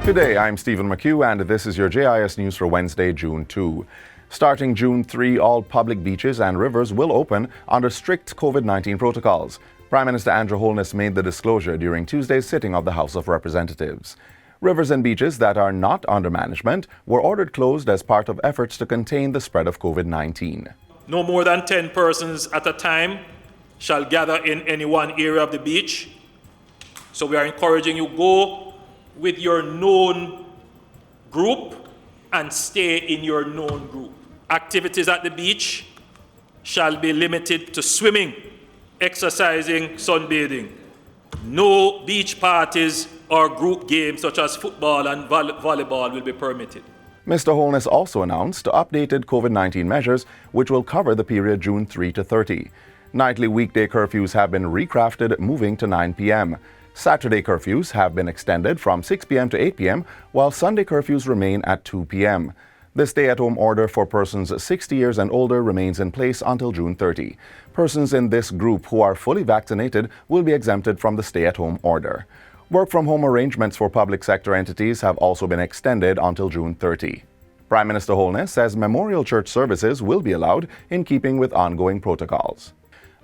Good day, I'm Stephen McHugh, and this is your JIS News for Wednesday, June 2. Starting June 3, all public beaches and rivers will open under strict COVID-19 protocols. Prime Minister Andrew Holness made the disclosure during Tuesday's sitting of the House of Representatives. Rivers and beaches that are not under management were ordered closed as part of efforts to contain the spread of COVID-19. No more than 10 persons at a time shall gather in any one area of the beach. So we are encouraging you go with your known group and stay in your known group. Activities at the beach shall be limited to swimming, exercising, sunbathing. No beach parties or group games such as football and volleyball will be permitted. Mr. Holness also announced updated COVID-19 measures which will cover the period June 3 to 30. Nightly weekday curfews have been recrafted, moving to 9 p.m. Saturday curfews have been extended from 6 p.m. to 8 p.m., while Sunday curfews remain at 2 p.m. The stay-at-home order for persons 60 years and older remains in place until June 30. Persons in this group who are fully vaccinated will be exempted from the stay-at-home order. Work-from-home arrangements for public sector entities have also been extended until June 30. Prime Minister Holness says memorial church services will be allowed in keeping with ongoing protocols.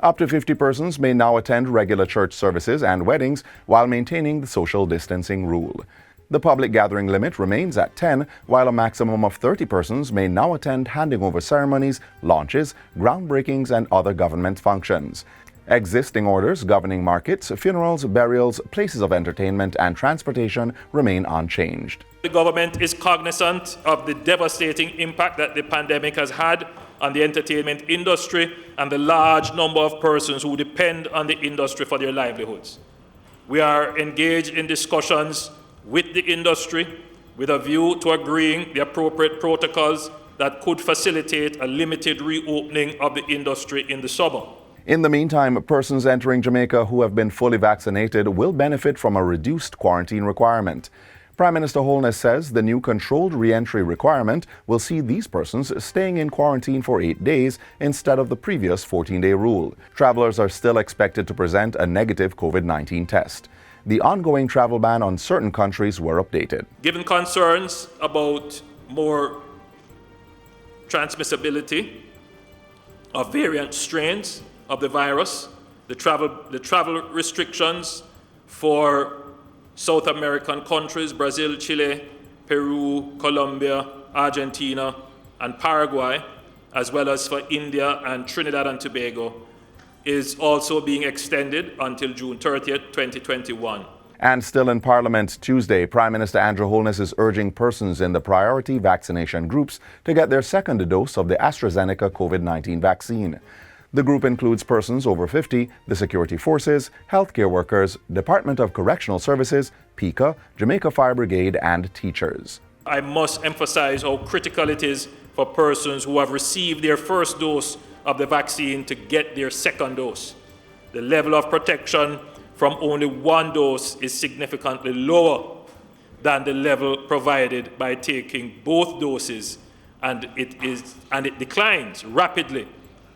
Up to 50 persons may now attend regular church services and weddings while maintaining the social distancing rule. The public gathering limit remains at 10, while a maximum of 30 persons may now attend handing over ceremonies, launches, groundbreakings, and other government functions. Existing orders governing markets, funerals, burials, places of entertainment, and transportation remain unchanged. The government is cognizant of the devastating impact that the pandemic has had on the entertainment industry and the large number of persons who depend on the industry for their livelihoods. We are engaged in discussions with the industry with a view to agreeing the appropriate protocols that could facilitate a limited reopening of the industry in the summer. In the meantime, persons entering Jamaica who have been fully vaccinated will benefit from a reduced quarantine requirement. Prime Minister Holness says the new controlled re-entry requirement will see these persons staying in quarantine for 8 days instead of the previous 14-day rule. Travelers are still expected to present a negative COVID-19 test. The ongoing travel ban on certain countries were updated. Given concerns about more transmissibility of variant strains of the virus, the travel restrictions for South American countries, Brazil, Chile, Peru, Colombia, Argentina, and Paraguay, as well as for India and Trinidad and Tobago, is also being extended until June 30th, 2021. And still in Parliament Tuesday, Prime Minister Andrew Holness is urging persons in the priority vaccination groups to get their second dose of the AstraZeneca COVID-19 vaccine. The group includes persons over 50, the security forces, healthcare workers, Department of Correctional Services, PICA, Jamaica Fire Brigade, and teachers. I must emphasize how critical it is for persons who have received their first dose of the vaccine to get their second dose. The level of protection from only one dose is significantly lower than the level provided by taking both doses, and it declines rapidly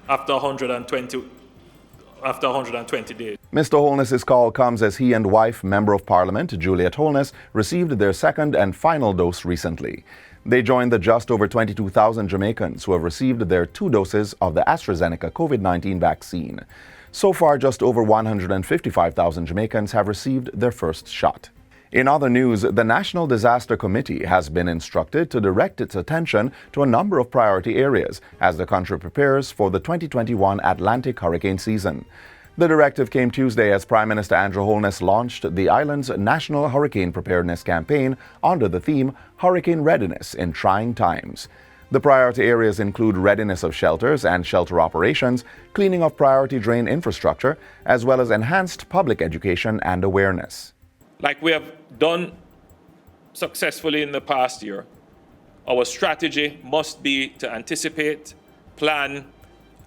after 120 days. Mr. Holness's call comes as he and wife, Member of Parliament Juliet Holness, received their second and final dose recently. They joined the just over 22,000 Jamaicans who have received their 2 doses of the AstraZeneca COVID-19 vaccine. So far, just over 155,000 Jamaicans have received their first shot. In other news, the National Disaster Committee has been instructed to direct its attention to a number of priority areas as the country prepares for the 2021 Atlantic hurricane season. The directive came Tuesday as Prime Minister Andrew Holness launched the island's National Hurricane Preparedness Campaign under the theme Hurricane Readiness in Trying Times. The priority areas include readiness of shelters and shelter operations, cleaning of priority drain infrastructure, as well as enhanced public education and awareness. Like we have done successfully in the past year, our strategy must be to anticipate, plan,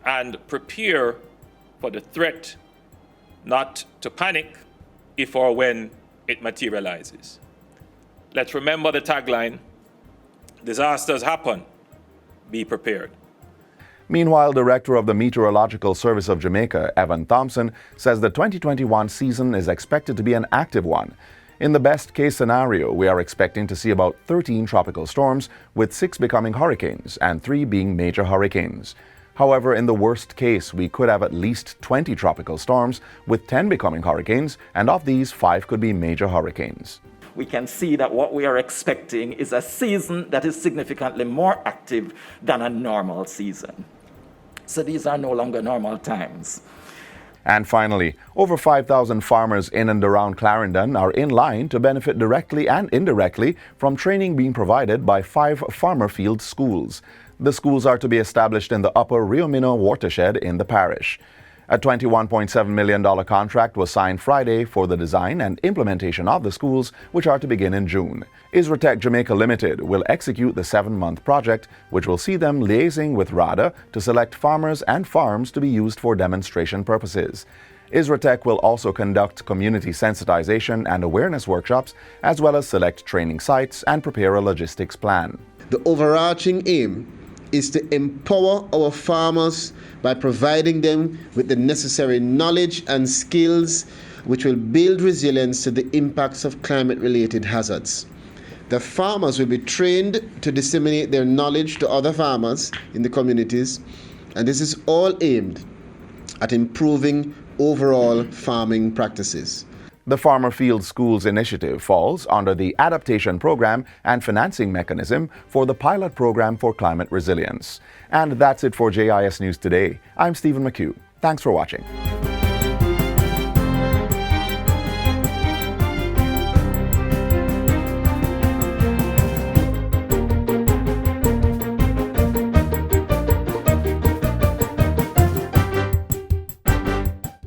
and prepare for the threat, not to panic if or when it materializes. Let's remember the tagline, disasters happen, be prepared. Meanwhile, Director of the Meteorological Service of Jamaica, Evan Thompson, says the 2021 season is expected to be an active one. In the best case scenario, we are expecting to see about 13 tropical storms, with 6 becoming hurricanes and 3 being major hurricanes. However, in the worst case, we could have at least 20 tropical storms, with 10 becoming hurricanes, and of these, 5 could be major hurricanes. We can see that what we are expecting is a season that is significantly more active than a normal season. So these are no longer normal times. And finally, over 5,000 farmers in and around Clarendon are in line to benefit directly and indirectly from training being provided by 5 farmer field schools. The schools are to be established in the Upper Rio Minho watershed in the parish. A $21.7 million contract was signed Friday for the design and implementation of the schools, which are to begin in June. Isratech Jamaica Limited will execute the 7-month project, which will see them liaising with RADA to select farmers and farms to be used for demonstration purposes. Isratech will also conduct community sensitization and awareness workshops, as well as select training sites and prepare a logistics plan. The overarching aim is to empower our farmers by providing them with the necessary knowledge and skills which will build resilience to the impacts of climate-related hazards. The farmers will be trained to disseminate their knowledge to other farmers in the communities, and this is all aimed at improving overall farming practices. The Farmer Field Schools initiative falls under the Adaptation Program and Financing Mechanism for the Pilot Program for Climate Resilience. And that's it for JIS News Today. I'm Stephen McHugh. Thanks for watching.